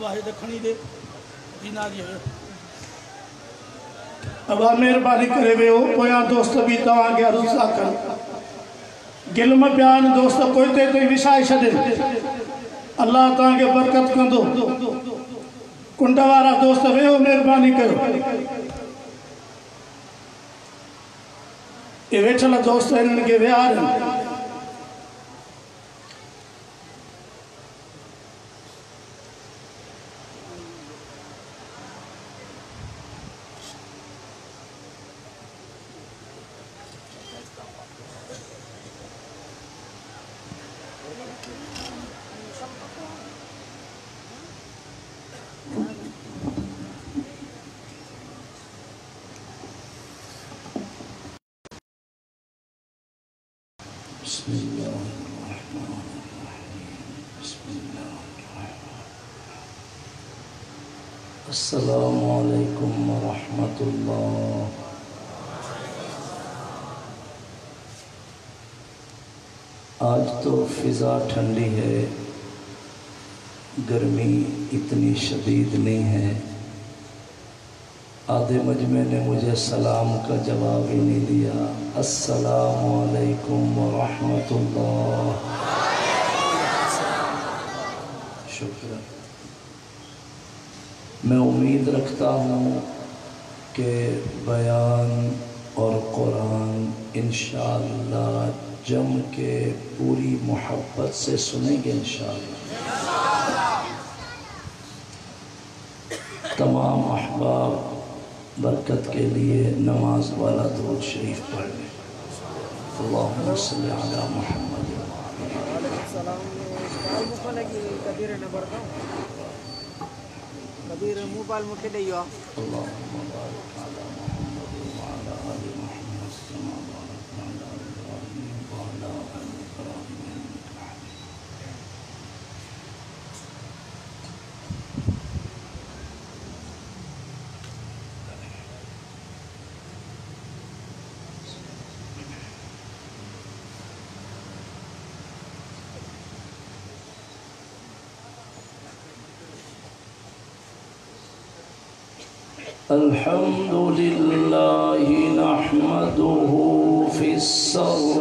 واحد کھنی دے دینا جی ابا مہربانی کرے وے ہو پویا دوست بھی تاں گیا رسا کر گلم بیان دوست کوئی تے کوئی وشائے شدے اللہ تاں کے برکت کندو کنڈوارا دوست وے ہو مہربانی کرو یہ ویچھلا دوست انہوں کے وے آ رہے ہیں بسم اللہ الرحمن الرحیم بسم اللہ الرحمن الرحیم السلام علیکم ورحمۃ اللہ آج تو فضا ٹھنڈی ہے گرمی اتنی شدید نہیں ہے آدھے مجمع نے مجھے سلام کا جواب ہی نہیں دیا السلام علیکم ورحمۃ اللہ شکریہ میں امید رکھتا ہوں کہ بیان اور قرآن انشاءاللہ جم کے پوری محبت سے سنیں گے انشاءاللہ تمام احباب برکت کے لیے نماز والا درود شریف پڑھ لیں اللہم صلی علی محمد اللہم بارک علی محمد وعلی آل محمد كما باركت على إبراهيم وعلى آل إبراهيم إنك حميد الحمد لله نحمده في السراء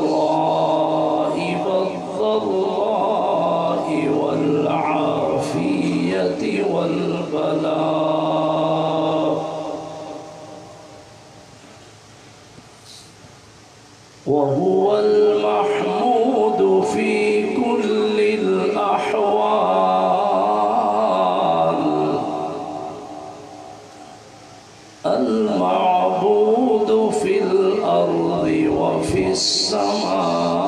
والضراء والعافية والبلاء وهو المحمود في كل الأحوال المعبود في الأرض وفي السماء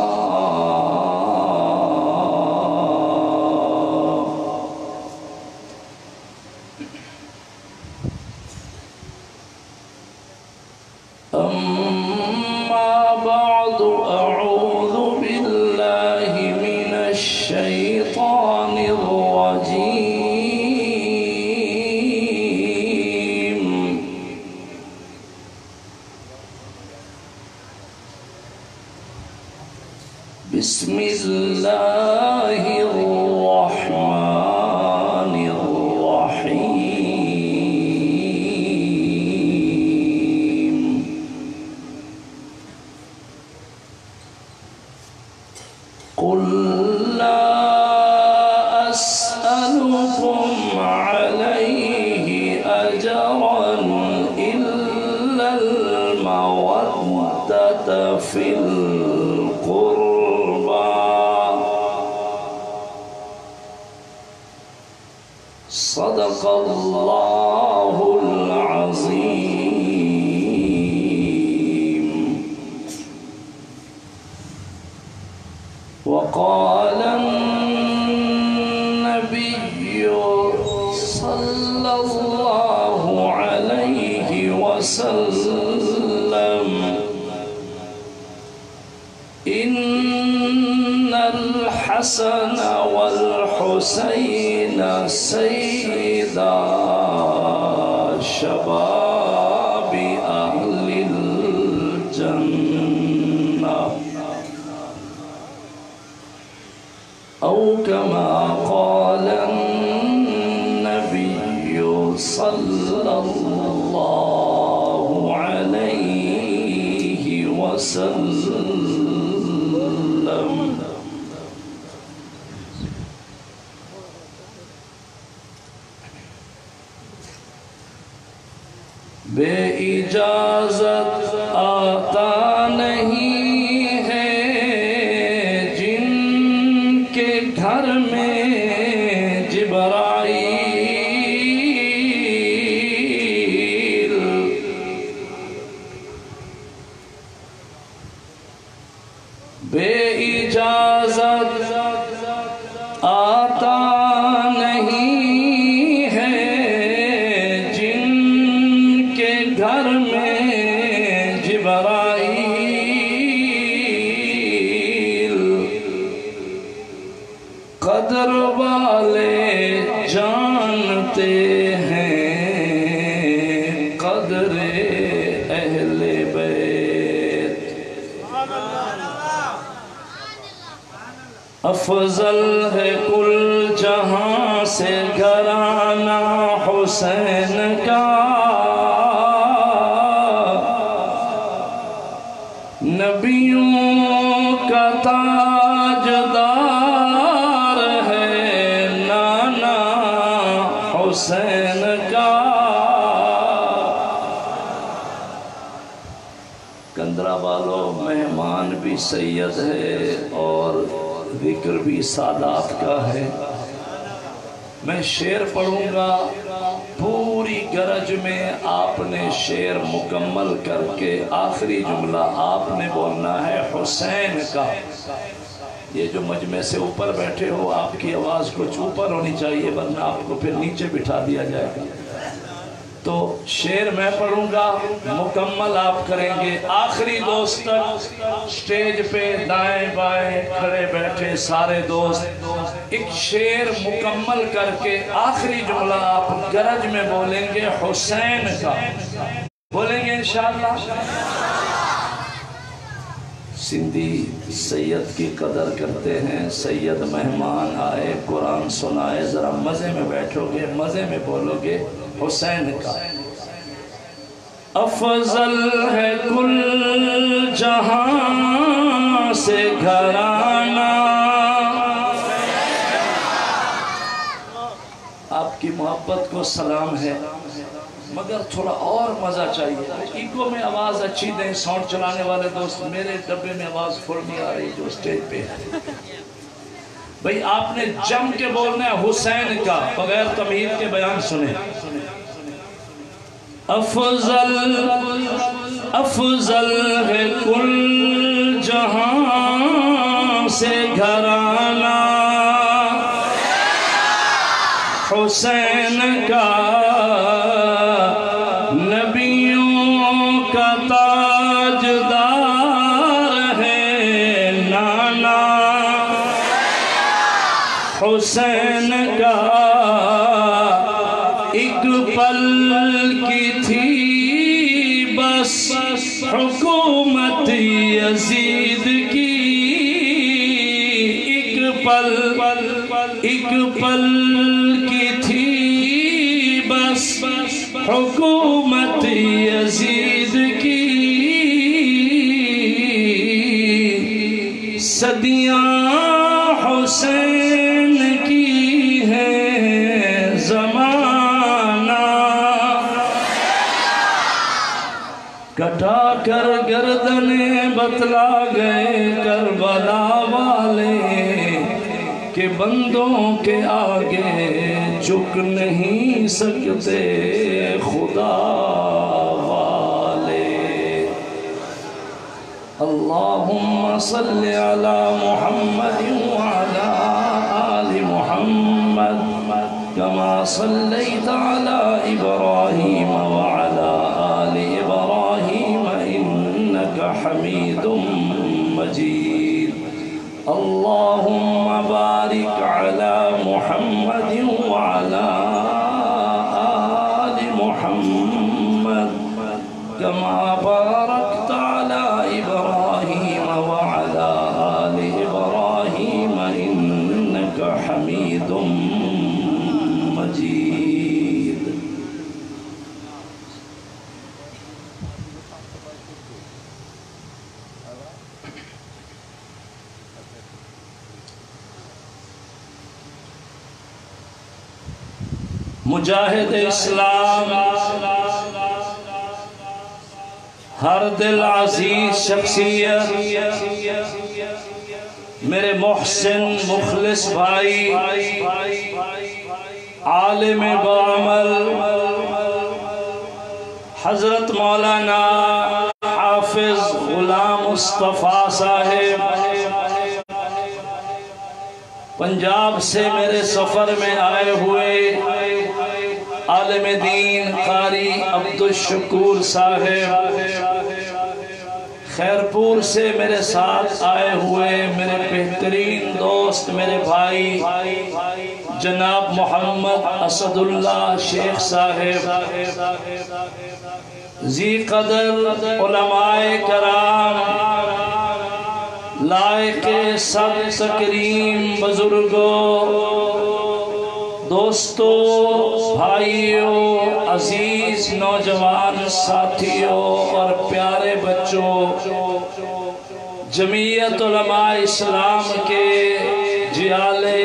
أما بعد أعوذ بالله من الشيطان الرجيم بسم الله الرحمن الرحيم قل لا أسألكم عليه أجرا إلا المودة في القربى صدق الله العظيم وقال النبي صلى الله عليه وسلم إن الحسن والحسين سيدا شباب أهل الجنة أو كما قال النبي صلی اللہ علیہ وسلم۔ بے اجازت آتا نہیں ہے جن کے گھر میں جبرائیل، بے اجازت آتا نہیں ہے جن کے گھر میں جبرائیل، قدر والے جانتے ہیں قدر اہل بیت۔ افضل ہے کل جہاں سے گھرانہ حسین کا، نبیوں کا تاجدار ہے نانا حسین کا۔ کندرا والوں، مہمان بھی سید ہے اور ذکر بھی سادات کا ہے۔ میں شعر پڑھوں گا، پوری گرج میں آپ نے شعر مکمل کر کے آخری جملہ آپ نے بولنا ہے حسین کا۔ یہ جو مجمع سے اوپر بیٹھے ہو، آپ کی آواز کچھ اوپر ہونی چاہیے، ورنہ آپ کو پھر نیچے بٹھا دیا جائے گا۔ تو شعر میں پڑھوں گا، مکمل آپ کریں گے۔ آخری دوست تک سٹیج پہ دائیں بائیں کھڑے بیٹھے سارے دوست ایک شعر مکمل کر کے آخری جملہ آپ گرج میں بولیں گے حسین کا، بولیں گے انشاءاللہ۔ سندھی سید کی قدر کرتے ہیں۔ سید مہمان آئے، قرآن سنائے، ذرا مزے میں بیٹھو گے، مزے میں بولو گے حسین کا۔ افضل ہے کل جہاں سے گھرانہ، آپ کی محبت کو سلام ہے، مگر تھوڑا اور مزہ چاہیے۔ ایکو میں آواز اچھی دیں، ساؤنڈ چلانے والے دوست، میرے ڈبے میں آواز فل نہیں آ رہی جو اسٹیج پہ ہے۔ بھئی آپ نے جم کے بولنا ہے حسین کا، بغیر تمہید کے بیان سنیں۔ افضل ہے کل جہاں سے گھرانہ حسین کا، نبیوں کا تاجدار ہے نانا حسین کا۔ ایک پل کی تھی بس حکومت یزید کی، ایک پل کی تھی بس حکومت یزید کی، صدیاں حسین کی ہیں زمانہ، کٹا کر گردنیں بتلا گئے کربلا والے کہ بندوں کے آگے جھک نہیں سکتے خدا والے۔ اللہم صلی علی محمد وعلی آل محمد کما صلیت علی ابراہیم وعلی آل ابراہیم انکا حمید مجید۔ اللہم بارک علی محمد وعلی آل محمد کما بارکت علی ابراہیم وعلی آل ابراہیم انکا حمید مجید۔ مجاہد اسلام، ہر دل عزیز شخصیت، میرے محسن مخلص بھائی، عالم بعمل، حضرت مولانا حافظ غلام مصطفیٰ صاحب، پنجاب سے میرے سفر میں آئے ہوئے عالم دین قاری عبدالشکور صاحب، خیرپور سے میرے ساتھ آئے ہوئے میرے بہترین دوست، میرے بھائی جناب محمد اسد اللہ شیخ صاحب، ذی قدر علماء کرام، لائق سب تکریم بزرگوں، دوستوں، بھائیوں، عزیز نوجوان ساتھیوں اور پیارے بچوں، جمعیت علماء اسلام کے جیالے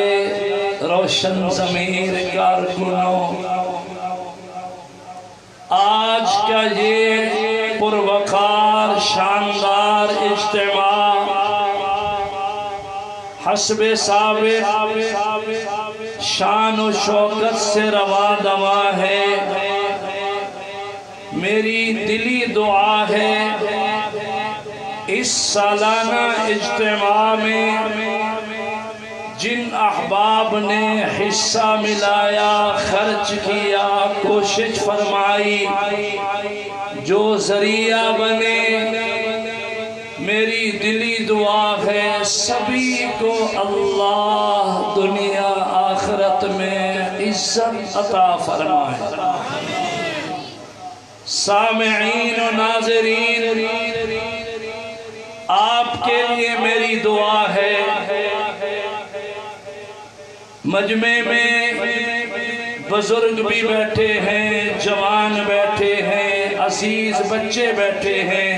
روشن ضمیر کارکنوں، آج کا یہ پروقار شاندار اجتماع حسب سابق شان و شوکت سے رواں دواں ہے۔ میری دلی دعا ہے اس سالانہ اجتماع میں جن احباب نے حصہ ملایا، خرچ کیا، کوشش فرمائی، جو ذریعہ بنے، میری دلی دعا ہے سبھی کو اللہ دنیا آخرت میں عزت عطا فرمائے۔ سامعین و ناظرین، آپ کے لیے میری دعا ہے، مجمع میں بزرگ بھی بیٹھے ہیں، جوان بیٹھے ہیں، عزیز بچے بیٹھے ہیں،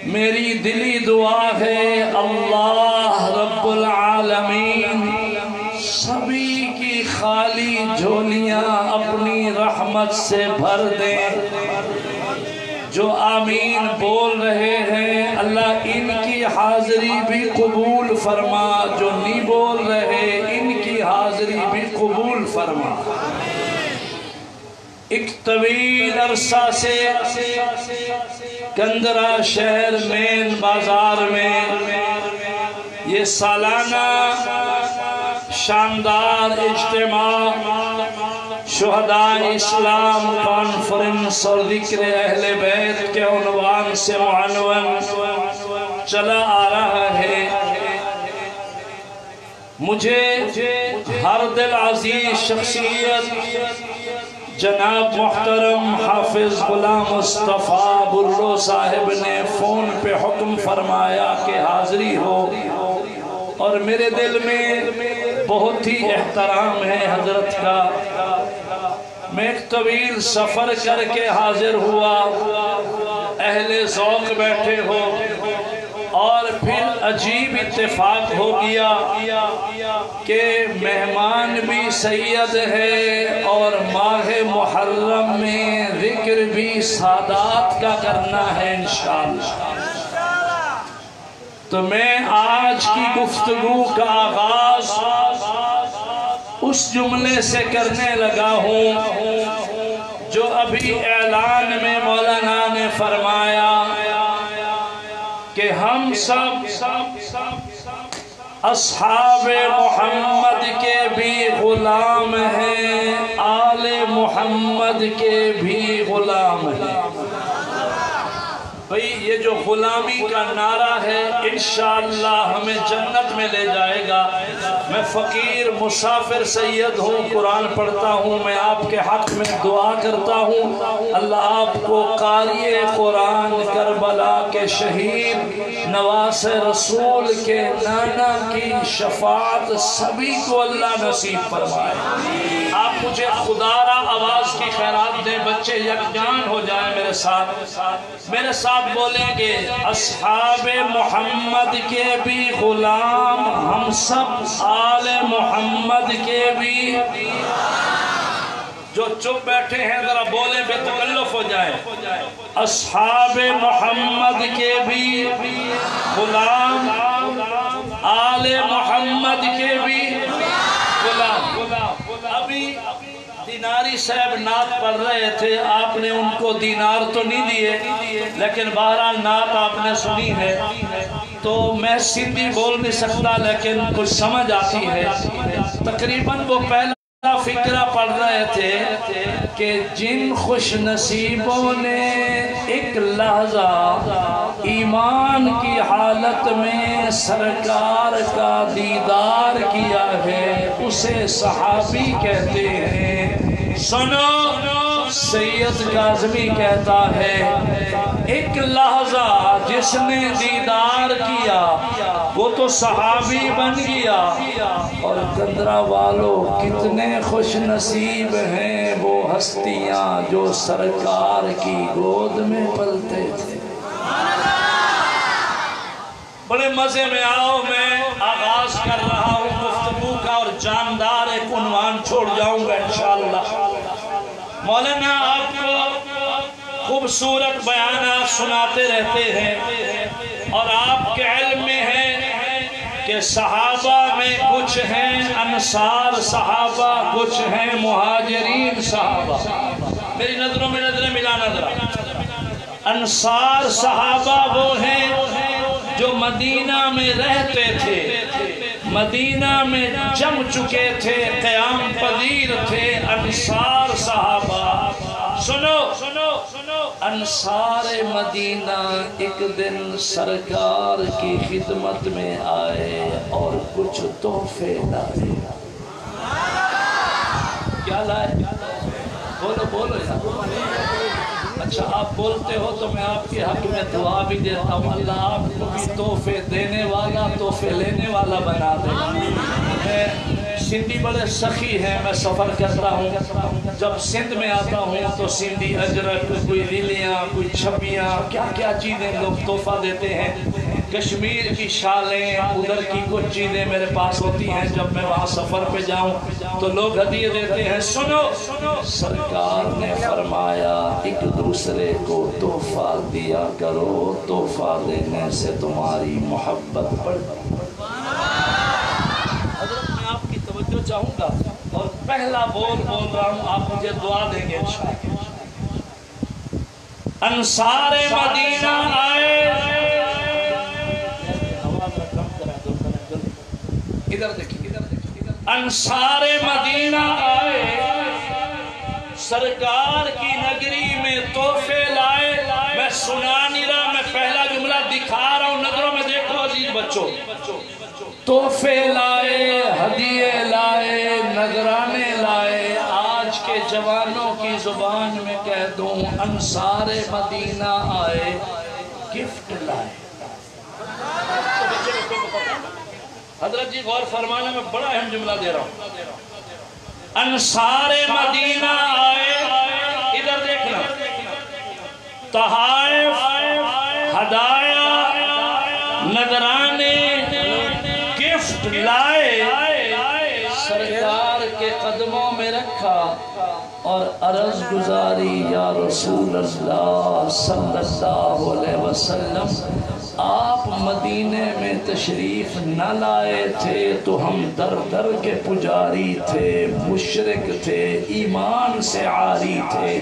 میری دلی دعا ہے اللہ رب العالمین سبھی کی خالی جھولیاں اپنی رحمت سے بھر دیں۔ جو آمین بول رہے ہیں اللہ ان کی حاضری بھی قبول فرما، جو نہیں بول رہے ان کی حاضری بھی قبول فرما۔ ایک طویل عرصہ سے کندرا شہر مین بازار میں یہ سالانہ شاندار اجتماع شہداء اسلام کانفرنس اور ذکر اہل بیت کے عنوان سے معنون چلا آ رہا ہے۔ مجھے ہر دل عزیز شخصیت جناب محترم حافظ غلام مصطفیٰ برلو صاحب نے فون پہ حکم فرمایا کہ حاضری ہو، اور میرے دل میں بہت ہی احترام ہے حضرت کا۔ میں ایک طویل سفر کر کے حاضر ہوا، اہل ذوق بیٹھے ہو، اور پھر عجیب اتفاق ہو گیا کہ مہمان بھی سید ہے اور ماہ محرم میں ذکر بھی سادات کا کرنا ہے انشاءاللہ۔ تو میں آج کی گفتگو کا آغاز اس جملے سے کرنے لگا ہوں جو ابھی اعلان میں مولانا نے فرمایا کہ ہم سب اصحاب محمد کے بھی غلام ہیں، آل محمد کے بھی غلام ہیں۔ بھئی یہ جو غلامی کا نعرہ ہے انشاءاللہ ہمیں جنت میں لے جائے گا۔ میں فقیر مسافر سید ہوں، قرآن پڑھتا ہوں، میں آپ کے حق میں دعا کرتا ہوں اللہ آپ کو قاری قرآن کربلا کے شہید نواس رسول کے نانا کی شفاعت سبھی کو اللہ نصیب فرمائے۔ آپ مجھے خدا را آواز کی خیرات دیں، بچے یکجان ہو جائیں میرے ساتھ بولیں گے اصحاب محمد کے بھی غلام، ہم سب آل محمد کے بھی۔ جو چپ بیٹھے ہیں ذرا بولیں بے تکلف ہو جائے. اصحاب محمد کے بھی غلام، آل محمد کے بھی غلام. ابھی دیناری صاحب نعت پڑھ رہے تھے، آپ نے ان کو دینار تو نہیں دیے لیکن بہرحال نعت آپ نے سنی ہے. تو میں سندھی بول نہیں سکتا لیکن کچھ سمجھ آتی ہے. تقریباً وہ پہلا فکرہ پڑھ رہے تھے کہ جن خوش نصیبوں نے ایک لحظہ ایمان کی حالت میں سرکار کا دیدار کیا ہے اسے صحابی کہتے ہیں. سنو، سید کاظمی کہتا ہے ایک لحظہ جس نے دیدار کیا وہ تو صحابی بن گیا. اور گندرہ والوں کتنے خوش نصیب ہیں وہ ہستیاں جو سرکار کی گود میں پلتے تھے. بڑے مزے میں آؤ، میں آغاز کر رہا ہوں گفتگو کا اور جاندار ایک عنوان چھوڑ جاؤں گا انشاءاللہ. مولانا آپ کو خوبصورت بیانات سناتے رہتے ہیں اور آپ کے علم میں ہے کہ صحابہ میں کچھ ہیں انصار صحابہ، کچھ ہیں مہاجرین صحابہ. میری نظروں میں نظریں ملانا ذرا. انصار صحابہ وہ ہیں جو مدینہ میں رہتے تھے، مدینہ میں جم چکے تھے، قیام پذیر تھے. انصار صحابہ سنو، انصار مدینہ ایک دن سرکار کی خدمت میں آئے اور کچھ تحفے لائے. کیا لائے؟ بولو یار. اچھا آپ بولتے ہو تو میں آپ کے حق میں دعا بھی دیتا ہوں، اللہ آپ کو بھی تحفے دینے والا تحفے لینے والا بنا دے. میں سندھی بڑے سخی ہیں، میں سفر کرتا ہوں، جب سندھ میں آتا ہوں تو سندھی اجرک، کوئی ریلیاں، کوئی چھپیاں، کیا کیا چیزیں لوگ تحفہ دیتے ہیں. کشمیر کی شالیں، ادھر کی کچھ چیزیں میرے پاس ہوتی ہیں، جب میں وہاں سفر پہ جاؤں تو لوگ ہدیے دیتے ہیں. سنو، سرکار نے فرمایا ایک دوسرے کو تحفہ دیا کرو، تحفہ دینے سے تمہاری محبت بڑھتی. حضرت میں آپ کی توجہ چاہوں گا اور پہلا بول رہا ہوں، آپ مجھے دعا دیں گے انشاءاللہ. انصار مدینہ آئے، ادھر دیکھیں، انصار مدینہ آئے، سرکار کی نگری میں تحفے لائے. میں سنا نہیں رہا، میں پہلا جملہ دکھا رہا ہوں، نظروں میں دیکھو عزیز بچوں. تحفے لائے، ہدیے لائے، نذرانے لائے. آج کے جوانوں کی زبان میں کہہ دوں، انصار مدینہ آئے، گفٹ لائے. حضرت جی غور فرمانا، میں بڑا اہم جملہ دے رہا ہوں. انصار مدینہ آئے، ادھر دیکھنا، تحائف، ہدایہ، نذرانے، گفٹ لائے، سرکار کے قدموں میں رکھا اور عرض گزاری یا رسول اللہ صلی اللہ علیہ وسلم، آپ مدینے میں تشریف نہ لائے تھے تو ہم در در کے پجاری تھے، مشرک تھے، ایمان سے عاری تھے.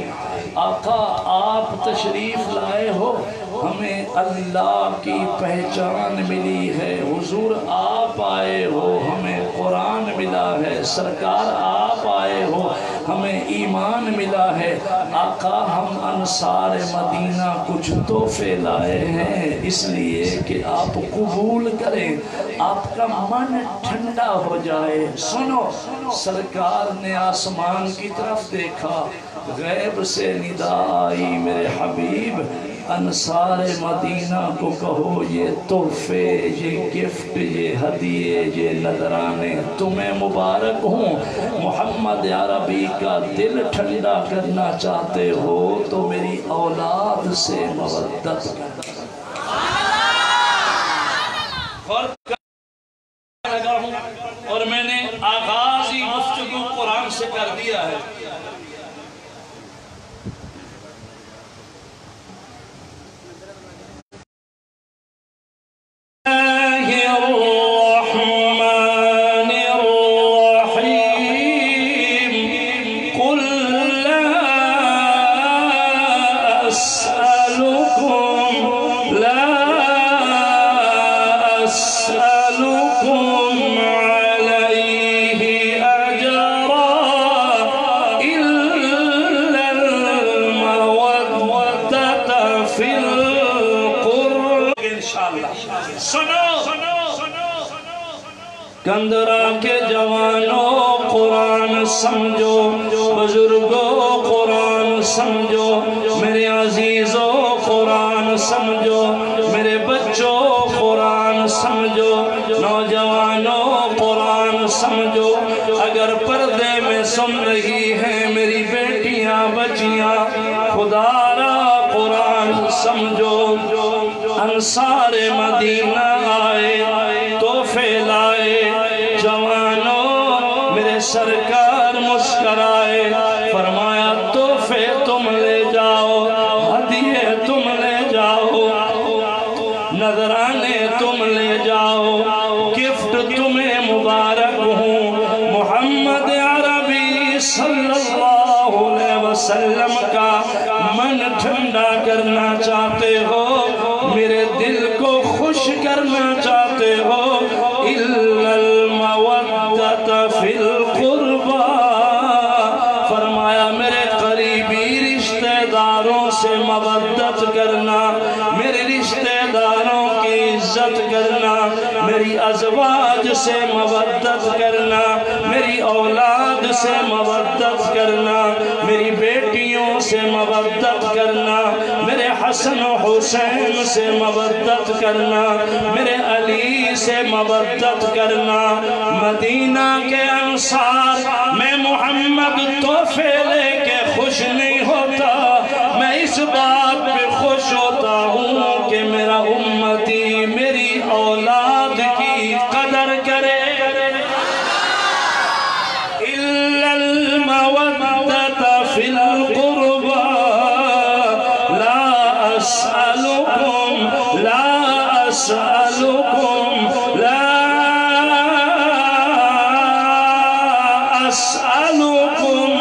آقا آپ تشریف لائے ہو، ہمیں اللہ کی پہچان ملی ہے. حضور آپ آئے ہو، ہمیں قرآن ملا ہے. سرکار آپ آئے ہو، ہمیں ایمان ملا ہے. آقا ہم انصار مدینہ کچھ تحفے لائے ہیں اس لیے کہ آپ قبول کریں، آپ کا من ٹھنڈا ہو جائے. سنو، سرکار نے آسمان کی طرف دیکھا، غیب سے ندا آئی، میرے حبیب انصار مدینہ کو کہو یہ تحفے، یہ گفٹ، یہ ہدیے، یہ نذرانے تمہیں مبارک ہوں. محمد عربی کا دل ٹھنڈا کرنا چاہتے ہو تو میری اولاد سے مودت کرنا. اور میں نے آغاز ہی گفتگو قرآن سے کر دیا ہے. کندرا کے جوانوں قرآن سمجھو، بزرگوں قرآن سمجھو، میرے عزیزوں قرآن سمجھو، میرے بچوں قرآن سمجھو، نوجوانوں قرآن سمجھو، اگر پردے میں سن رہی ہیں میری بیٹیاں بچیاں، خدا را قرآن سمجھو۔ انصار مدینہ آئے تحفے لائے، جوانوں میرے سرکار مسکرائے، فرمایا تحفے تم لے جاؤ، ہدیے تم لے جاؤ، نذرانے تم لے جاؤ، گفٹ تمہیں مبارک ہوں۔ محمد عربی صلی اللہ علیہ وسلم کا من ٹھنڈا کرنا چاہتے ہو، میرے دل کو خوش کرنا چاہتے ہو، اِلَّا الْمَوَدَّةَ فِي الْقُرْبَى، فرمایا میرے قریبی رشتہ داروں سے مودت کرنا، میرے رشتہ داروں کی عزت کرنا، میری ازواج سے مودت کرنا، میری اولاد سے مودت کرنا، میری بیٹیوں سے مودت کرنا، میرے حسن و حسین سے مودت کرنا، میرے علی سے مودت کرنا۔ مدینہ کے انصار میں محمد تحفے لے کے خوش نہیں ہوتا، میں اس بات پہ خوش ہوتا ہوں کہ میرا امتی میری اولاد کی قدر کرے۔ إِلَّا الْمَوَدَّةَ فِي الْقُرْبَى، لا أسألكم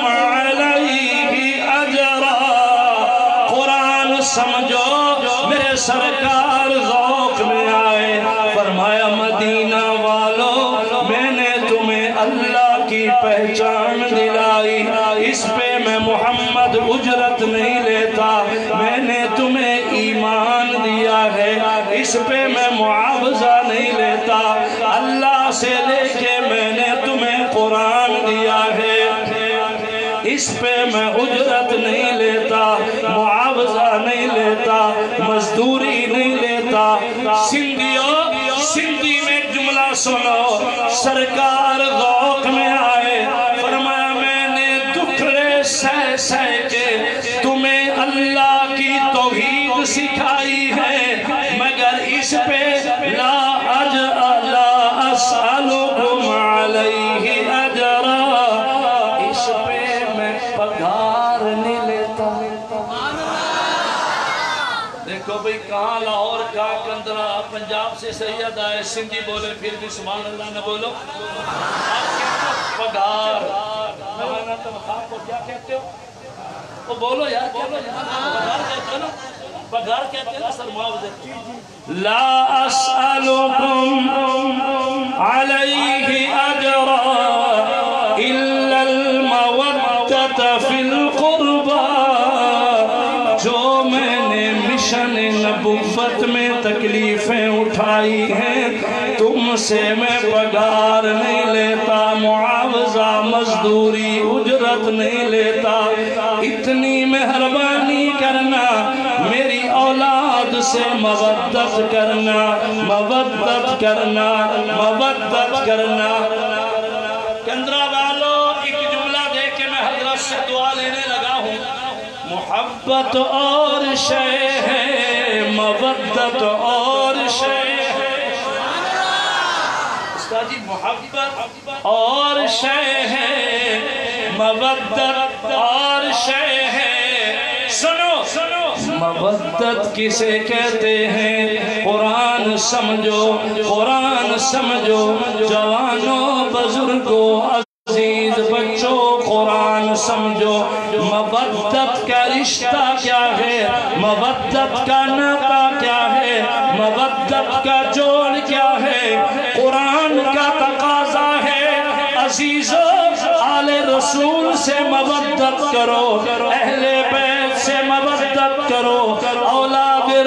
علیہ اجرا۔ قرآن سمجھو، میرے سرکار ذوق میں آئے، فرمایا مدینہ والو میں نے تمہیں اللہ کی پہچان دلائی، اس پہ میں محمد اجرت نہیں لیتا، میں نے تمہیں ایمان دیا ہے، اس پہ میں معاوضہ نہیں لیتا، اللہ سے لے کے میں نے تمہیں قرآن دیا ہے، اس پہ میں اجرت نہیں لیتا، معاوضہ نہیں لیتا، مزدوری نہیں لیتا۔ سندھی میں جملہ سنو، سرکار ذوق میں آئے، فرمایا میں نے دکھڑے سہ سہ کے تمہیں اللہ کی توحید سکھائی ہے، مگر اس پہ لا اسألکم علیہ اجرا، اس پہ میں پگار نہیں لیتا۔ دیکھو بھئی کہاں لاہور کا کندرا پنجاب سے سید آئے، سندھی بولے پھر بھی سبحان اللہ نہ بولو، آپ کہتے ہو پگار، مہانا تنخواہ کو کیا کہتے ہو؟ وہ بولو یار، پگار کہتے ہو نا، پگار کہتے ہیں نا سر معاوضہ۔ لا اسألکم علیہ اجرا الا المودۃ فی القربى، جو میں نے مشن نبوت میں تکلیفیں اٹھائی ہیں تم سے میں پگار نہیں لیتا، معاوضہ مزدوری اجرت نہیں لیتا، اتنی مہربانی کرنا، میری اولاد سے مودت کرنا، مودت کرنا، مودت کرنا۔ کندرا والو ایک جملہ دے کے میں حضرت سے دعا لینے لگا ہوں، محبت اور شے ہے، مودت اور شے ہے، استاد جی محبت اور شے ہے، مودت اور شے ہے۔ سنو مودت کسے کہتے ہیں؟ قرآن سمجھو، قرآن سمجھو، جوانوں بزرگوں عزیز بچوں قرآن سمجھو۔ مودت کا رشتہ کیا ہے؟ مودت کا ناطہ کیا ہے؟ مودت کا جوڑ کیا ہے؟ قرآن کا تقاضا ہے عزیزوں آل رسول سے مودت کرو، اہل بیت سے مودت کرو، اولاد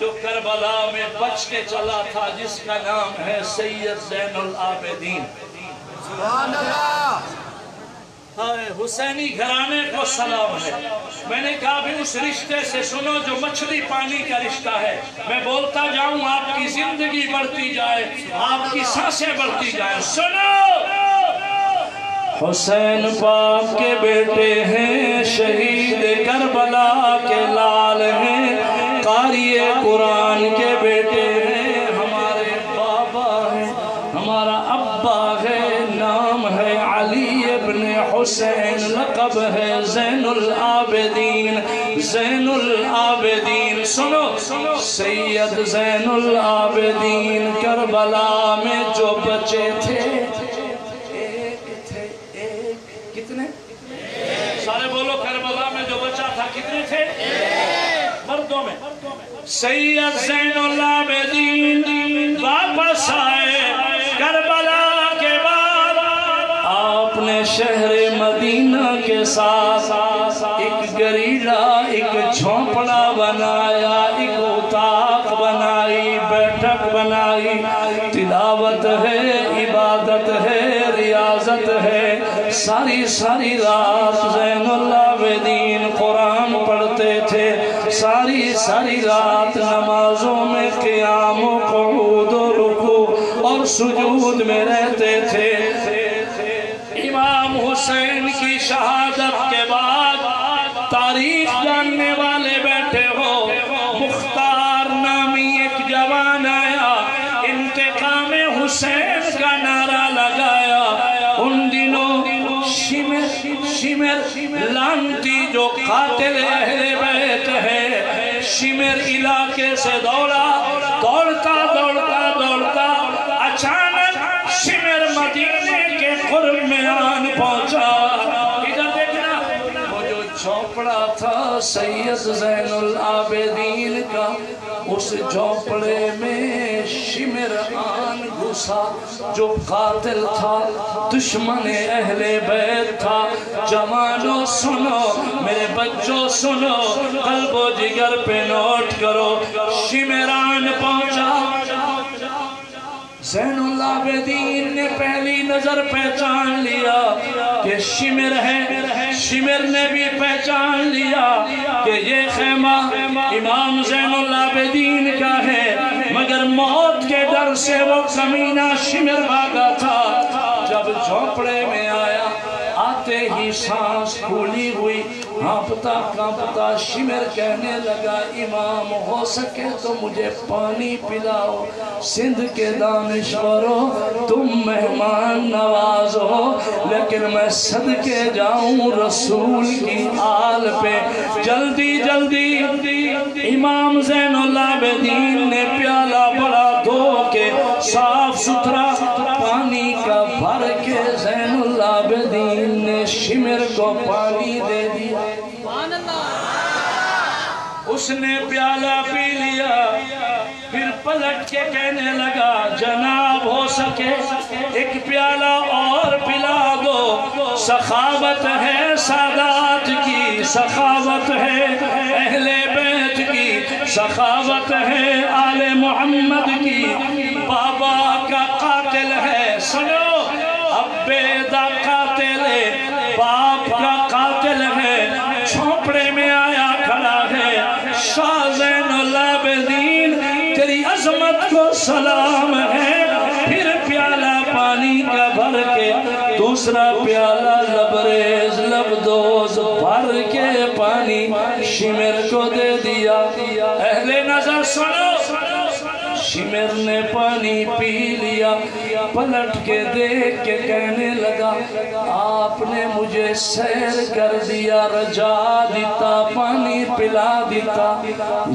جو کربلا میں بچ کے چلا تھا، جس کا نام ہے سید زین العابدین۔ سبحان اللہ۔ حسینی گھرانے کو سلام ہے۔ میں نے کہا بھی اس رشتے سے سنو جو مچھلی پانی کا رشتہ ہے۔ میں بولتا جاؤں آپ کی زندگی بڑھتی جائے، آپ کی سانسیں بڑھتی جائیں۔ سنو، حسین پاک کے بیٹے ہیں، شہید کربلا کے لال ہیں، قاری قرآن کے بیٹے ہیں، ہمارے بابا ہیں، ہمارا ابا ہے، نام ہے علی ابن حسین، لقب ہے زین العابدین، زین العابدین۔ سنو، سید زین العابدین کربلا میں جو بچے تھے، کتنے؟ سارے بولو، کربلا میں جو بچہ تھا کتنے تھے؟ مردوں میں سید زین العابدین واپس آئے کربلا کے بعد۔ آپ نے شہر مدینہ کے ساتھ ایک گریلا، ایک جھونپڑا بنایا، ایک اتاق بنائی، بیٹھک بنائی، تلاوت ہے، عبادت ہے، ریاضت ہے۔ ساری رات زین العابدین قرآن پڑھتے تھے، ساری رات نمازوں میں قیام و قعود و رکوع اور سجود میں رہتے تھے۔ امام حسین کی شہادت کے بعد تاریخ جاننے والے بیٹھے ہو، مختار نامی ایک جوان آیا، انتقام حسین کا نعرہ لگایا۔ ان دنوں شمر لانتی جو قاتل اہل بیت ہے، شمر علاقے سے دوڑتا اچانک شمر مدینے کے قرب میں آن پہنچا۔ ادھر دیکھنا، وہ جو جھونپڑا تھا سید زین العابدین کا، اس جھونپڑے میں شمر آن گھسا، جو قاتل تھا، دشمن اہل بیت تھا۔ جوانوں سنو، میرے بچوں سنو، قلب و جگر پہ نوٹ کرو، شمران پہنچا۔ زین العابدین نے پہلی نظر پہچان لیا کہ شمر ہے، شمر نے بھی پہچان لیا کہ یہ خیمہ امام زین العابدین کا ہے، مگر موت کے ڈر سے وہ کمینہ شمر بھاگا تھا۔ جب جھونپڑے میں آیا، آتے ہی سانس پھولی ہوئی، کانپتا شمر کہنے لگا، امام ہو سکے تو مجھے پانی پلاؤ، سندھ کے دانشورو تم مہمان نواز ہو، لیکن میں صدقے جاؤں رسول کی آل پہ۔ جلدی امام زین العابدین نے پیالہ بڑا دھو کے صاف ستھرا پانی کا بھر کے زین العابدین نے شمر کو پانی دے دیا۔ اس نے پیالہ پی لیا، پھر پلٹ کے کہنے لگا، جناب ہو سکے ایک پیالہ اور پلا دو، سخاوت ہے سادات کی، سخاوت ہے اہل بیت کی، سخاوت ہے آل محمد کی۔ بابا کا قاتل ہے، سنو، ابے دا قاتل ہے، باپ کا قاتل ہے، جھونپڑے میں آیا کھڑا ہے۔ شاہ زین العابدین تیری عظمت کو سلام ہے۔ پھر پیالہ پانی کا بھر کے، دوسرا پیالہ لبریز لبدوز بھر کے پانی شمر کو دے دیا۔ اہل نظر سنو، شمر نے پانی پی لیا، پلٹ کے دیکھ کے کہنے لگا، آپ نے مجھے سیر کر دیا، رجا دیتا، پانی پلا دیتا،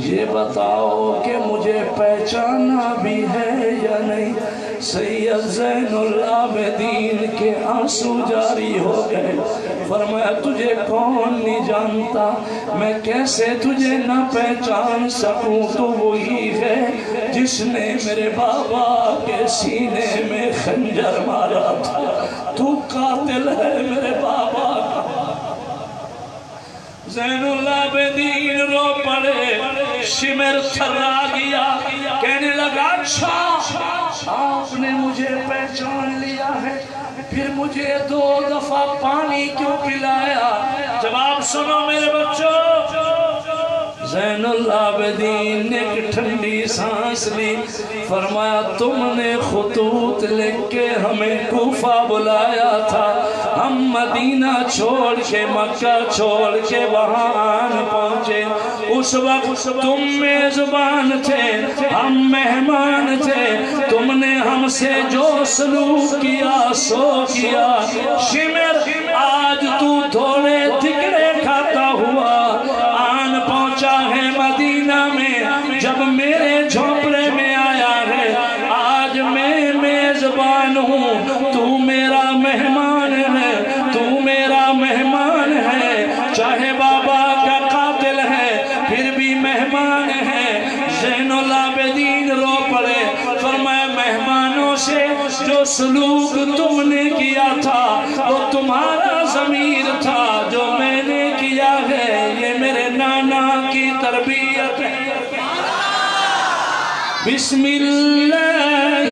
یہ بتاؤ کہ مجھے پہچانا بھی ہے یا نہیں؟ سید زین العابدین کے آنسو جاری ہو گئے، فرمایا تجھے کون نہیں جانتا، میں کیسے تجھے نہ پہچان سکوں؟ تو وہی ہے جس نے میرے بابا کے سینے میں خنجر مارا تھا، تو قاتل ہے میرے بابا کا۔ زین العابدین رو پڑے، شمر تھرا گیا، کہنے لگا اچھا آپ نے مجھے پہچان لیا ہے، پھر مجھے 2 دفعہ پانی کیوں پلایا؟ جواب سنو میرے بچوں۔ زین العابدین نے ایک ٹھنڈی سانس لی، فرمایا تم نے خطوط لکھ کے ہمیں کوفہ بلایا تھا، ہم مدینہ چھوڑ کے مکہ چھوڑ کے وہاں آن پہنچے، اس وقت تم میزبان تھے ہم مہمان تھے، تم نے ہم سے جو سلوک کیا سو کیا۔ شمر آج تو تھوڑے ٹکڑے کھاتا ہوا آن پہنچا ہے مدینہ میں، جب میرے جھونپڑے میں آیا ہے، آج میں میزبان ہوں، تو میرا مہمان ہے، تو میرا مہمان ہے، چاہے بابا کا قاتل ہے پھر بھی مہمان ہے۔ زین العابدین رو پڑے، فرمایا مہمانوں سے جو سلوک تم نے کیا تھا وہ تمہارا ضمیر تھا، جو میں نے کیا ہے یہ میرے نانا کی تربیت ہے۔ بسم اللہ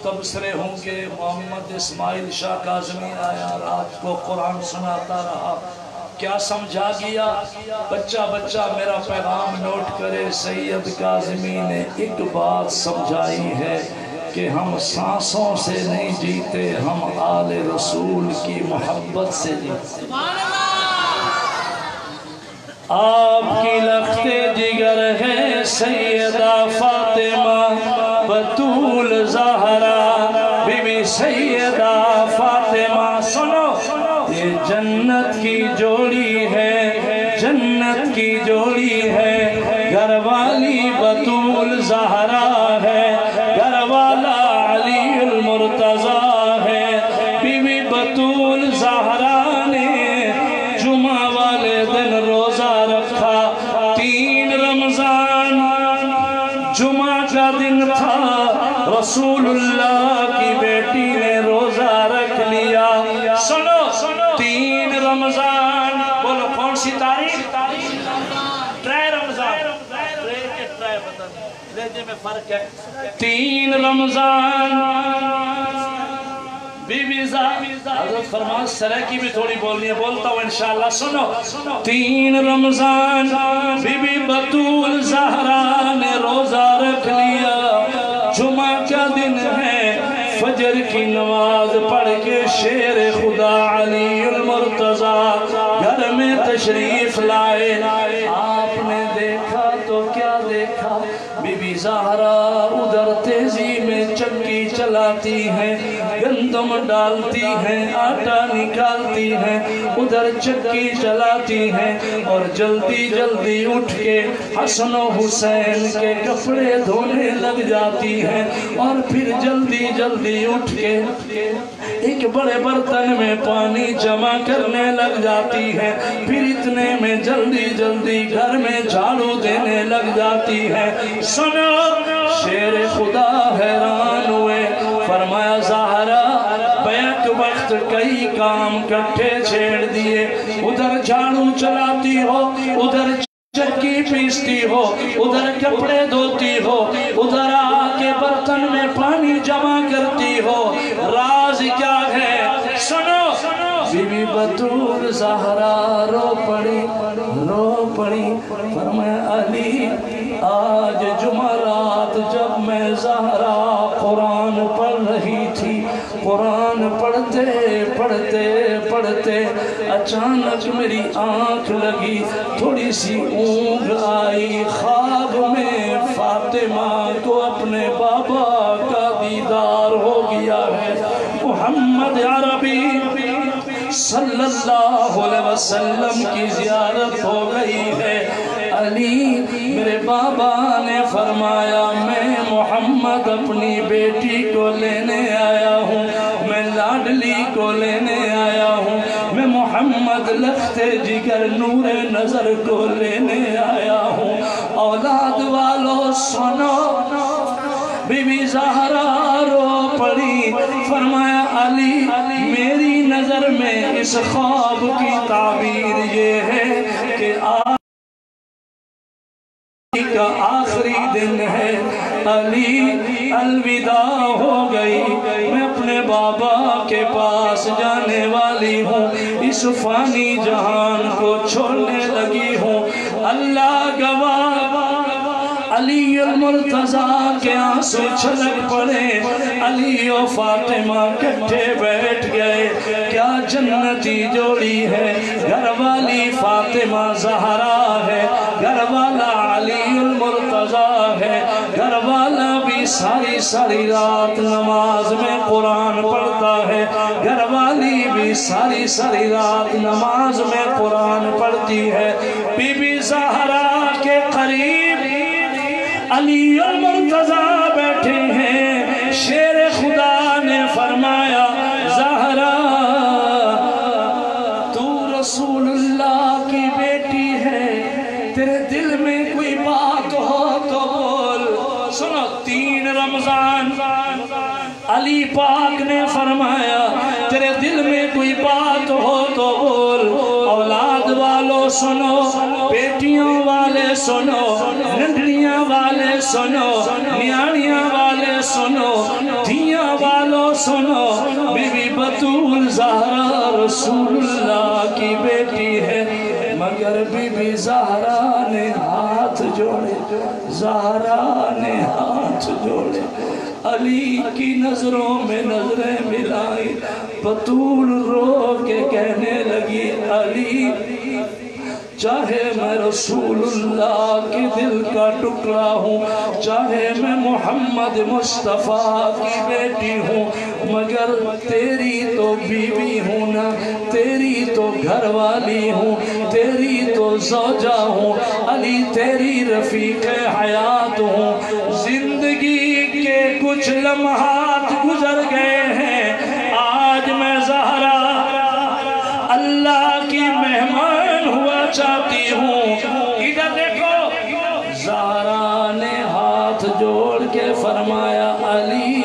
تبصرے ہوں گے۔ محمد اسماعیل شاہ کاظمی آیا، رات کو قرآن سناتا رہا، کیا سمجھا گیا؟ بچہ بچہ میرا پیغام نوٹ کرے۔ سید کاظمی نے ایک بات سمجھائی ہے کہ ہم سانسوں سے نہیں جیتے، ہم آل رسول کی محبت سے جیتے۔ آپ کی لخت جگر ہے سیدہ فاطمہ بطول زہرا، بی بی سیدہ فاطمہ۔ سنو، یہ جنت کی جوڑی ہے، جنت کی جوڑی ہے، گھر والی بطول زہرا ہے، گھر والا علی المرتضیٰ ہے۔ بی بی بطول زہرا نے جمعہ والے دن روزہ رکھا، 3 رمضان جمعہ کا دن تھا، رسول اللہ کی بیٹی نے روزہ رکھ لیا۔ سنو 3 رمضان، بولو کون سی تاریخ؟ 3 رمضان، 3 رمضان بی بی حضرت فرمان سرہ کی بھی تھوڑی بولنی ہے، بولتا ہوں انشاءاللہ۔ سنو 3 رمضان بی بی بطول زہرا نے روزہ رکھ لیا، جمعہ کا دن ہے، فجر کی نماز پڑھ کے شیر خدا علی المرتضی گھر میں تشریف لائے۔ آپ نے دیکھا تو کیا دیکھا؟ بی بی زہرا ادھر تیزی میں چکی چلاتی ہیں، گندم ڈالتی ہیں، آٹا نکالتی ہیں، ادھر چکی چلاتی ہیں، اور جلدی جلدی اٹھ کے حسن و حسین کے کپڑے دھونے لگ جاتی ہیں، اور پھر جلدی جلدی اٹھ کے ایک بڑے برتن میں پانی جمع کرنے لگ جاتی ہے، پھر اتنے میں جلدی جلدی گھر میں جھاڑو دینے لگ جاتی ہے۔ سنو شیر خدا حیران ہوئے، فرمایا زہرا بیک وقت کئی کام کٹھے چھیڑ دیے، ادھر جھاڑو چلاتی ہو، ادھر چکی پیستی ہو، ادھر کپڑے دھوتی ہو، ادھر آ کے برتن میں پانی جمع کرتی ہو، راز کیا ہے؟ سنو بی بی بطول زہرا رو پڑی، فرمایا علی آج جمعرات جب میں زہرا قرآن پڑھ رہی تھی، قرآن پڑھتے اچانک میری آنکھ لگی، تھوڑی سی اونگ آئی، خواب میں فاطمہ کو اپنے بابا کا دیدار ہو گیا ہے، محمد عربی صلی اللہ علیہ وسلم کی زیارت ہو گئی ہے۔ علی میرے بابا نے فرمایا میں محمد اپنی بیٹی کو لینے آیا ہوں، میں لاڈلی کو لینے آیا ہوں، میں محمد لخت جگر نور نظر کو لینے آیا ہوں۔ اولاد والو سنو، بی بی زہرا رو پڑی، فرمایا علی میری نظر میں اس خواب کی تعبیر یہ ہے کہ کا آخری دن ہے، علی الوداع ہو گئی، میں اپنے بابا کے پاس جانے والی ہوں، اس فانی جہان کو چھوڑنے لگی ہوں۔ اللہ گواہ علی المرتضی کے آنسو چھلک پڑے، علی و فاطمہ کٹھے بیٹھ گئے، کیا جنتی جوڑی ہے، گھر والی فاطمہ زہرا ہے، گھر والا علی المرتضی ہے، گھر والا بھی ساری رات نماز میں قرآن پڑھتا ہے، گھر والی بھی ساری رات نماز میں قرآن پڑھتی ہے۔ بی بی زہرا کے قریب علی المرتضی بیٹھے ہیں، شیر خدا نے فرمایا زہرا تو رسول اللہ کی بیٹی ہے، تیرے دل میں کوئی بات ہو تو بول۔ سنو 3 رمضان علی پاک نے فرمایا تیرے دل میں کوئی بات ہو تو بول۔ اولاد والو سنو، بیٹیوں والے سنو، ننڈیاں والے سنو، نیاڑیاں والے سنو، دھیاں والو سنو، بی بی بطول زہرا رسول اللہ کی بیٹی ہے، مگر بی بی زہرا نے ہاتھ جوڑے، زہرا نے ہاتھ جوڑے، علی کی نظروں میں نظریں ملائی، بطول رو کے کہنے لگی علی چاہے میں رسول اللہ کی دل کا ٹکڑا ہوں، چاہے میں محمد مصطفیٰ کی بیٹی ہوں، مگر تیری تو بیوی ہوں نا، تیری تو گھر والی ہوں، تیری تو زوجہ ہوں، علی تیری رفیق حیات ہوں۔ زندگی کے کچھ لمحات گزر گئے ہیں، آج میں زہرا اللہ کی مہمان ہوا چاہتی ہوں۔ ادھر دیکھو، زہرا نے ہاتھ ہاتھ جوڑ کے فرمایا علی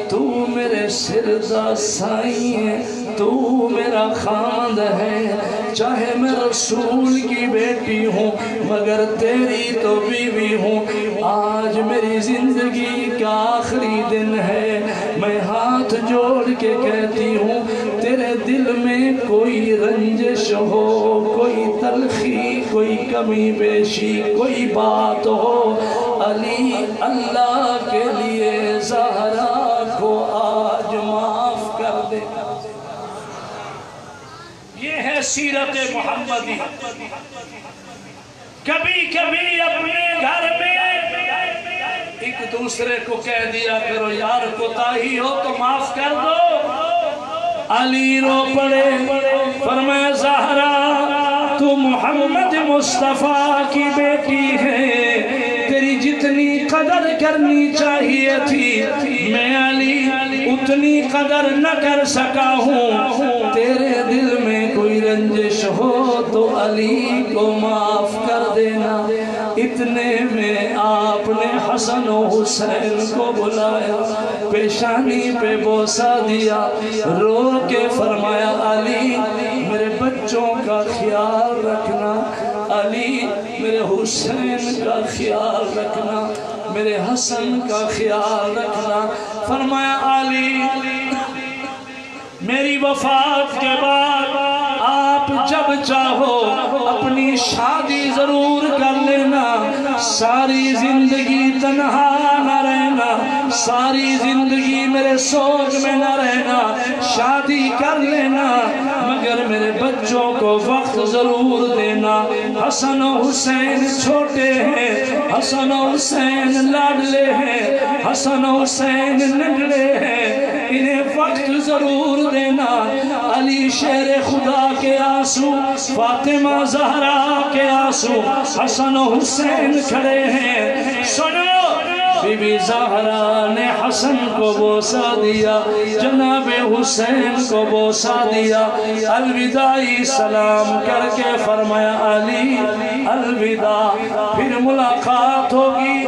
تو میرے سر دا سائی ہے، تو میرا خاند ہے، چاہے میں رسول کی بیٹی ہوں مگر تیری تو بیوی ہوں، آج میری زندگی کا آخری دن ہے، میں ہاتھ جوڑ کے کہتی ہوں تیرے دل میں کوئی رنجش ہو، کوئی تلخی، کوئی کمی بیشی، کوئی بات ہو، علی اللہ کے لیے زہرا کو آج معاف کر دے۔ یہ ہے سیرت محمدی۔ کبھی کبھی اپنے گھر میں ایک دوسرے کو کہہ دیا کرو یار کوتاہی ہو تو معاف کر دو۔ علی رو پڑے، فرمایا زہرا تو محمد مصطفیٰ کی بیٹی ہے، تیری جتنی قدر کرنی چاہیے تھی میں علی اتنی قدر نہ کر سکا ہوں، تیرے دل میں کوئی رنجش ہو تو علی کو معاف کر دینا۔ اتنے میں آپ نے حسن و حسین کو بلایا، پیشانی پہ بوسہ دیا، رو کے فرمایا علی میرے بچوں کا خیال رکھنا، علی میرے حسین کا خیال رکھنا، میرے حسن کا خیال رکھنا۔ فرمایا علی میری وفات کے بعد آپ جب چاہو اپنی شادی ضرور کر لینا، ساری زندگی تنہا نہ رہنا، ساری زندگی میرے سوگ میں نہ رہنا، شادی کر لینا مگر میرے بچوں کو وقت ضرور دینا۔ حسن و حسین چھوٹے ہیں، حسن و حسین لاڈلے ہیں، حسن و حسین نڈلے ہیں، انہیں وقت ضرور دینا۔ علی شیر خدا کے آنسو، فاطمہ زہرا کے آنسو، حسن و حسین کھڑے ہیں۔ سنو بی بی زہرا نے حسن کو بوسہ دیا، جناب حسین کو بوسہ دیا، الوداعی سلام کر کے فرمایا علی الوداع، پھر ملاقات ہوگی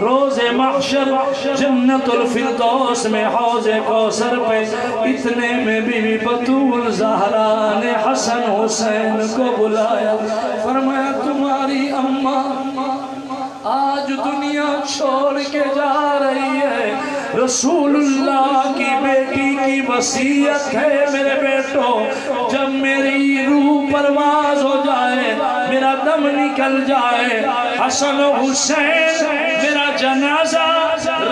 روز محشر جنت الفردوس میں حوض کوثر پہ۔ اتنے میں بی بی بطول زہرا نے حسن حسین کو بلایا، فرمایا تمہاری اماں آج دنیا چھوڑ کے جا رہی ہے، رسول اللہ کی بیٹی کی وصیت ہے میرے بیٹو، جب میری روح پرواز ہو جائے، میرا دم نکل جائے، حسن و حسین میرا جنازہ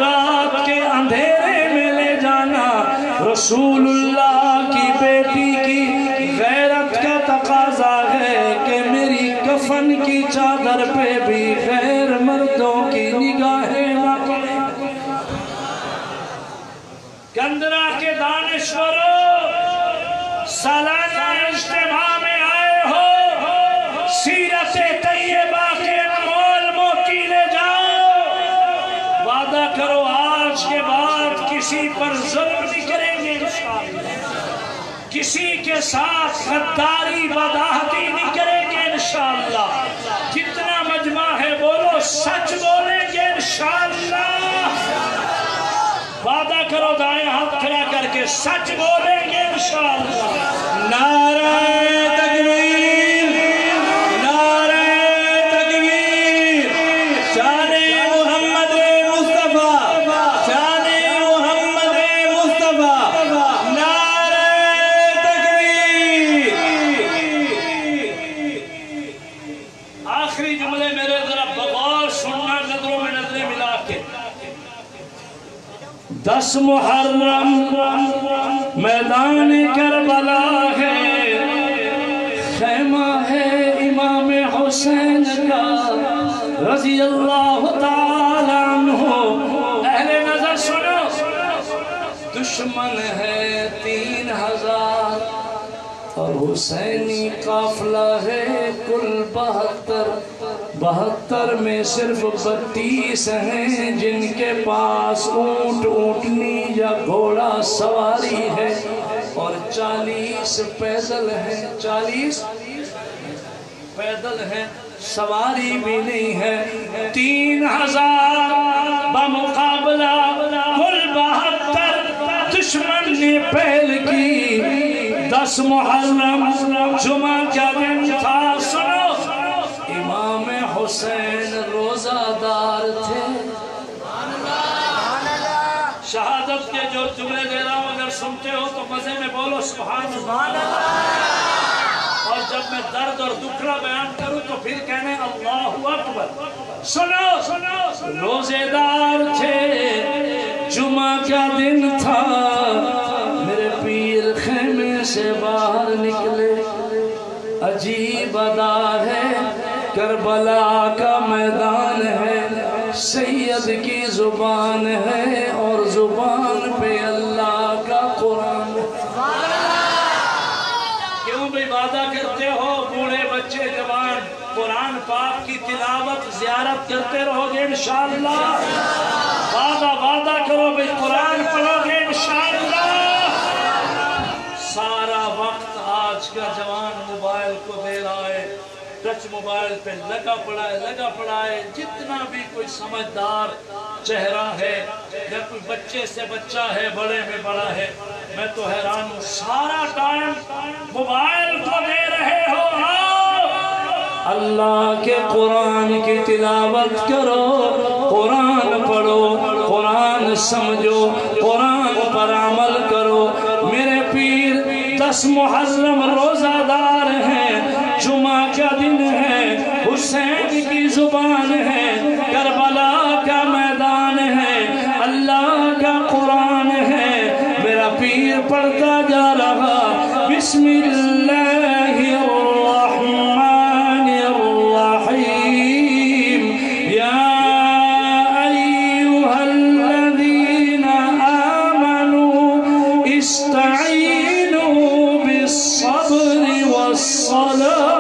رات کے اندھیرے میں لے جانا۔ رسول اللہ کی بیٹی کی غیرت کا تقاضا ہے کہ میری کفن کی چادر پہ بھی غیر مردوں کی نگاہیں نہ کریں۔ گندرا کے دانشوروں سالانہ اجتماع میں آئے ہو، سیرت طیبہ کے انمول موتی لے جاؤ، وعدہ کرو آج کے بعد کسی پر ظلم نہیں کریں گے انشاءاللہ، کسی کے ساتھ غداری بداہتی نہیں کریں گے انشاءاللہ، جتنا مجمع ہے بولو سچ بولیں گے انشاءاللہ، وعدہ کرو دائیں ہاتھ کھڑا کر کے سچ بولیں گے انشاءاللہ۔ نعرہ تکبیر، نعرہ تکبیر، شان محمد مصطفیٰ، شان محمد مصطفیٰ، نعرہ تکبیر۔ آخری جملے میرے ذرا بغور سننا، نظروں میں نظریں ملا کے۔ 10 محرم میدان کربلا ہے، خیمہ ہے امام حسین کا رضی اللہ تعالیٰ عنہ۔ اہل نظر سنو، دشمن ہے 3000 اور حسینی قافلہ ہے کل 72 میں صرف 32 ہیں جن کے پاس اونٹ اونٹنی یا گھوڑا سواری ہے، اور 40 پیدل ہیں، 40 پیدل ہیں، سواری بھی نہیں ہے 3000 بمقابلہ کل 72 دشمن نے پہل کی 10 محرم جمعہ کا دن تھا سنو امام حسین روزہ دار تھے شہادت کے جو جملے دے رہا ہوں اگر سنتے ہو تو مزے میں بولو سبحان اللہ اور جب میں درد اور دکھڑا بیان کروں تو پھر کہنے اللہ اکبر سنو روزے دار تھے جمعہ کا دن تھا میرے پیر خیمے سے باہر نکلے عجیب ادا ہے کربلا کا میدان ہے سید کی زبان ہے اور زبان پہ اللہ کا قرآن کیوں بھی وعدہ کرتے ہو بوڑھے بچے جوان قرآن پاک کی تلاوت زیارت کرتے رہو گے انشاءاللہ وعدہ کرو بھی قرآن پڑھو گے انشاءاللہ سارا وقت آج کا جوان موبائل کو دے رہا ہے ٹچ موبائل پہ لگا پڑا ہے جتنا بھی کوئی سمجھدار چہرہ ہے یا کوئی بچے سے بچہ ہے بڑے میں بڑا ہے میں تو حیران ہوں سارا ٹائم موبائل کو دے رہے ہو اللہ کے قرآن کی تلاوت کرو قرآن پڑھو قرآن سمجھو قرآن پر عمل کرو میرے پیر 10 محرم روزہ دار ہیں جمعہ کا دن ہے حسین کی زبان ہے کربلا کا میدان ہے اللہ کا قرآن ہے میرا پیر پڑھتا جا رہا بسم اللہ الرحمن الرحیم یا ایوہا الذین آمنوا استعینوا بالصبر والصلاة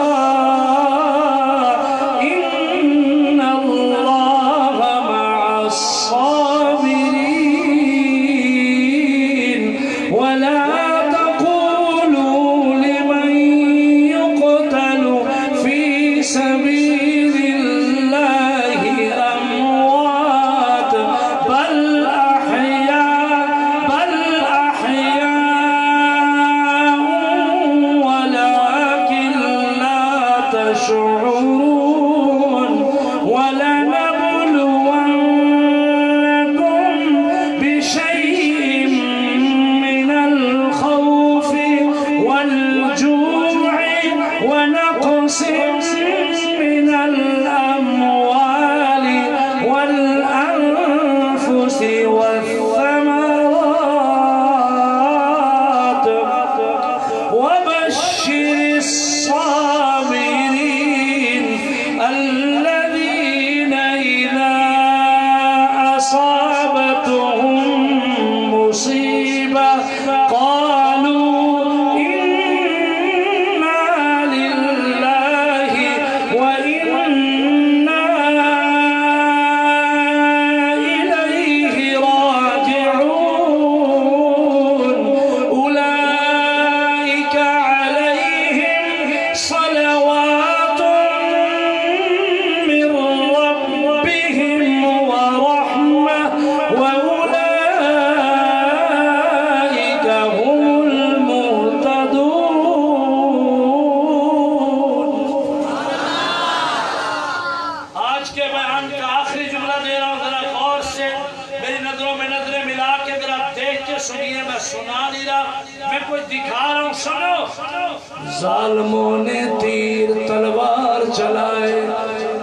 ظالموں نے تیر تلوار چلائے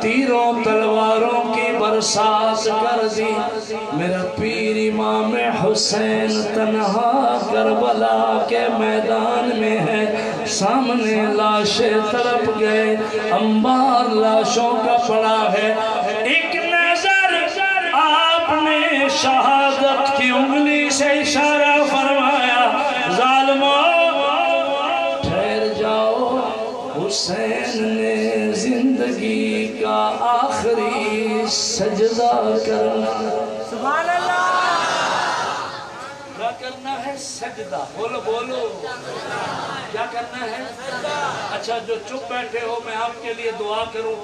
تیروں تلواروں کی برسات کر دی میرا پیر امام حسین تنہا کربلا کے میدان میں ہے سامنے لاشیں تڑپ گئے انبار لاشوں کا پڑا ہے ایک نظر آپ نے شہادت کی انگلی سے اشارہ فرمایا ظالموں حسین نے زندگی کا آخری سجدہ کرنا سبحان اللہ کرنا ہے؟ سجدہ. بولو بولو کیا کرنا ہے؟ اچھا جو چپ بیٹھے ہو میں آپ کے لیے دعا کروں.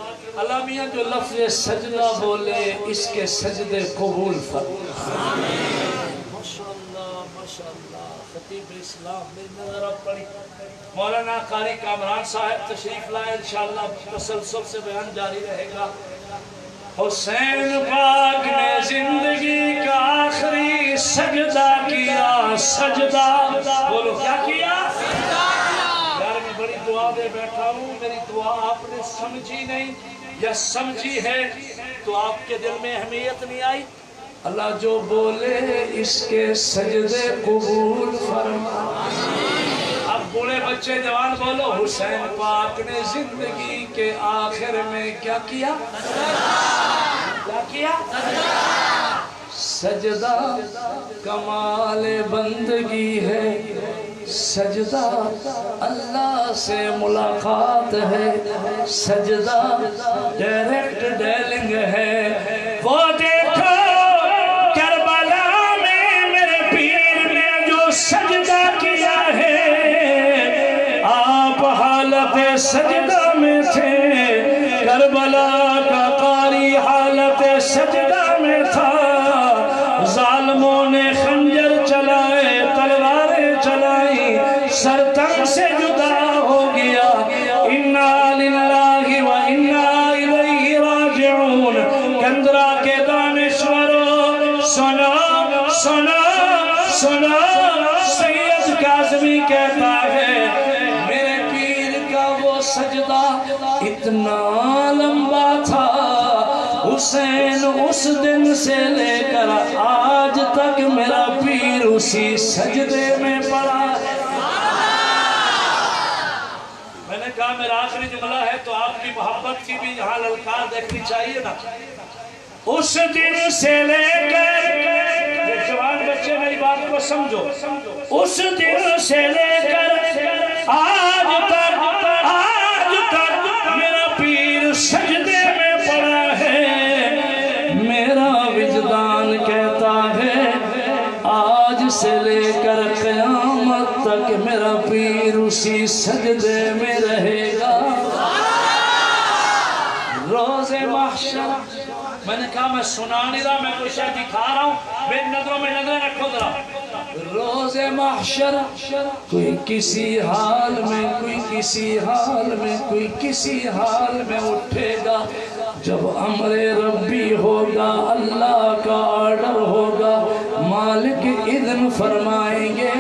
اللہ میاں جو لفظ سجدہ بولے اس کے سجدے قبول فرما. ماشاءاللہ ماشاءاللہ. خطیب اسلام میری نظر اب پڑی. مولانا قاری کامران صاحب تشریف لائے. انشاءاللہ تسلسل سے بیان جاری رہے گا. حسین پاک نے زندگی کا آخری سجدہ کیا. سجدہ بولو کیا کیا؟ یار میں بڑی دعا دے بیٹھا ہوں. میری دعا آپ نے سمجھی نہیں یا سمجھی ہے تو آپ کے دل میں اہمیت نہیں آئی. اللہ جو بولے اس کے سجدے قبول فرما. اب بوڑھے بچے جوان بولو حسین پاک نے زندگی کے آخر میں کیا کیا؟ کیا کیا؟ سجدہ کمال بندگی ہے. سجدہ اللہ سے ملاقات ہے. سجدہ ڈائریکٹ ڈیلنگ ہے. وہ دیکھو کربلا میں میرے پیر نے جو سجدہ کیا ہے. آپ حالت سجدہ میں تھے. کربلا کا قاری حالت سجدہ میں تھا. ظالموں نے خنجر چلائے تلواریں چلائی. سر تن سے جدا ہو گیا. انا للہ و انا الیہ راجعون. کندرا کے دانشورو سنو سنو سنو. سید کاظمی کہتا ہے میرے پیر کا وہ سجدہ اتنا لمبا تھا. حسین اس دن سے لے کر آج تک میرا پیر اسی سجدے میں پڑا ہے. میں نے کہا میرا آخری جملہ ہے تو آپ کی محبت کی بھی یہاں للکار دیکھنی چاہیے نا. اس دن سے لے کر جوان بچے میری بات کو سمجھو. اس دن سے لے کر آج تک میرا پیر سجدے میں پڑا ہے. میرا وجدان کہتا ہے آج سے لے کر قیامت تک میرا پیر اسی سجدے میں رہے گا. روز محشر میں نے کہا میں سنا نہیں رہا میں کوئی شاید دکھا رہا ہوں. میری نظروں میں نظریں رکھو ذرا. روز محشر کوئی کسی حال میں کوئی کسی حال میں کوئی کسی حال میں اٹھے گا. جب امر ربی ہوگا اللہ کا آرڈر ہوگا مالک اذن فرمائیں گے.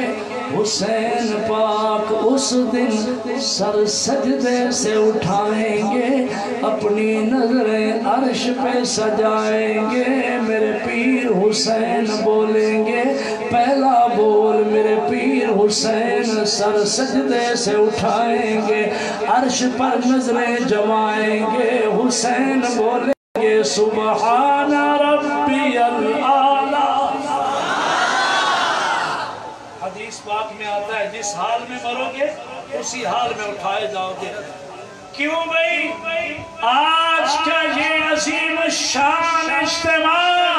حسین پاک اس دن سر سجدے سے اٹھائیں گے. اپنی نظریں عرش پہ سجائیں گے. میرے پیر حسین بولیں گے. پہلا بول میرے پیر حسین سر سجدے سے اٹھائیں گے. عرش پر نظریں جمائیں گے. حسین بولیں گے سبحان ربی الاعلی. حدیث پاک میں آتا ہے جس حال میں مرو گے اسی حال میں اٹھائے جاؤ گے. کیوں بھئی آج کا یہ عظیم شان اجتماع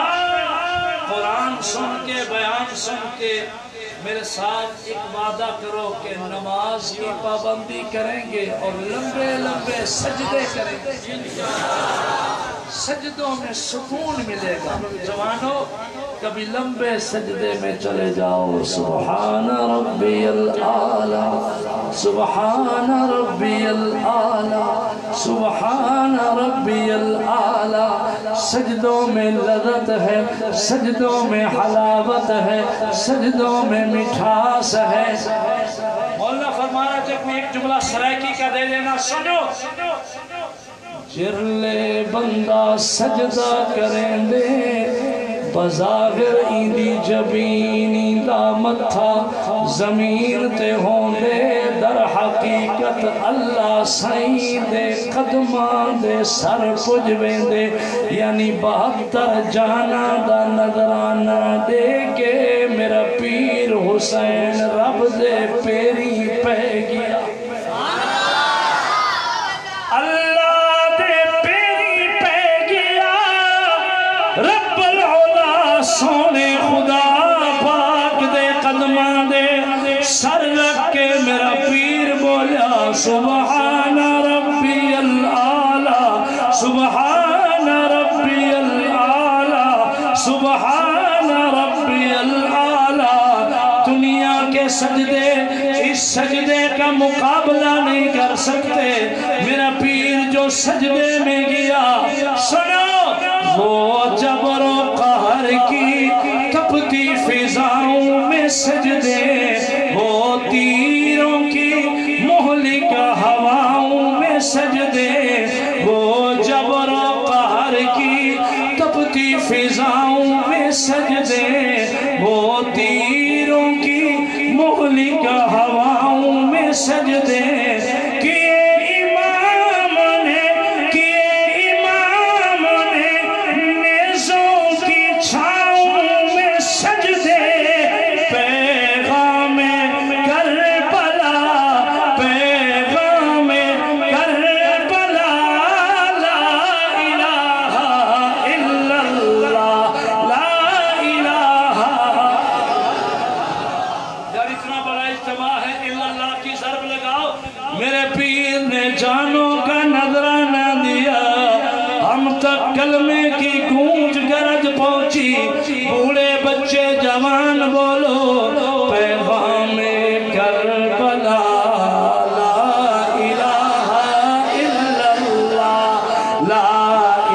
قرآن سن کے بیان سن کے میرے ساتھ ایک وعدہ کرو کہ نماز کی پابندی کریں گے اور لمبے لمبے سجدے کریں گے. سجدوں میں سکون ملے گا. جوانوں کبھی لمبے سجدے میں چلے جاؤ. سبحان ربی الاعلی سبحان ربی الاعلی سبحان ربی الاعلی. سجدوں میں لذت ہے. سجدوں میں حلاوت ہے. سجدوں میں مٹھاس ہے. مولانا فرمانا جب ایک جملہ سرائکی کا دے دینا سنو. جرلے بندہ سجدہ کریں دے بظاہر ایندی جبینی دا متھا زمین تے ہوں دے. در حقیقت اللہ سائیں دے قدمان دے سر کجویں دے. یعنی 72 جانا دا نظرانہ دے کے میرا پیر حسین رب دے پیری پہ گیا. اللہ دے پیری پہ گیا. رب العلا سونے خدا پاک دے سر رکھ کے میرا پیر بولا سبحان ربی العالی سبحان ربی العالی سبحان ربی العالی۔ دنیا کے سجدے اس سجدے کا مقابلہ نہیں کر سکتے، میرا پیر جو سجدے میں گیا سنو، وہ جبر و قہر کی تپتی فضاؤں میں سجدے، وہ تیروں کی مہلک ہواؤں میں سجدے، وہ جبر و قہر کی تپتی فضاؤں میں سجدے، وہ تیروں کی مہلک ہواؤں میں سجدے کیے امام نے نیزوں کی چھاؤں میں سجدے، پیغام کربلا پیغام کربلا لا الہ الا اللہ لا الہ۔ یار اتنا بڑا اجتماع ہے، الا اللہ کی ضرب لگاؤ۔ میرے پیر نے جانوں کا نذرانہ دیا، ہم تک کلمے کی گونج گرج پہنچی، بوڑھے بچے جوان بولو پیغام کربلا لا الہ الا اللہ لا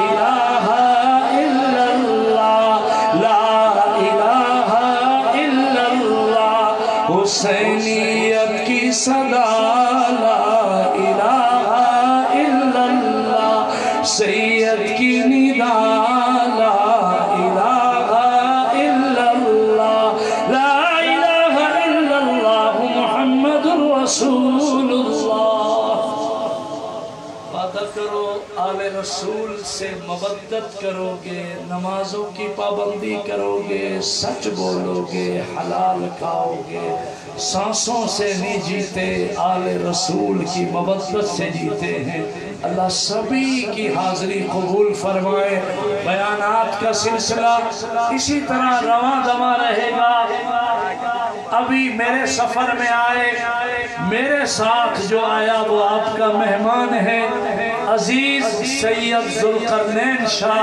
الہ الا اللہ لا الہ الا اللہ۔ حسینیت کی صدا لا الہ الا اللہ، سید کی ندا لا الہ الا اللہ لا الہ الا اللہ محمد رسول اللہ۔ وعدہ کرو آل رسول سے مودت کرو گے، نمازوں کی پابندی کرو گے، سچ بولو گے، حلال کھاؤ گے، سانسوں سے نہیں جیتے، آل رسول کی مودت سے جیتے ہیں۔ اللہ سبھی کی حاضری قبول فرمائے۔ بیانات کا سلسلہ اسی طرح رواں دواں رہے گا۔ ابھی میرے سفر میں آئے، میرے ساتھ جو آیا وہ آپ کا مہمان ہے عزیز سید ذوالقرنین شاہ۔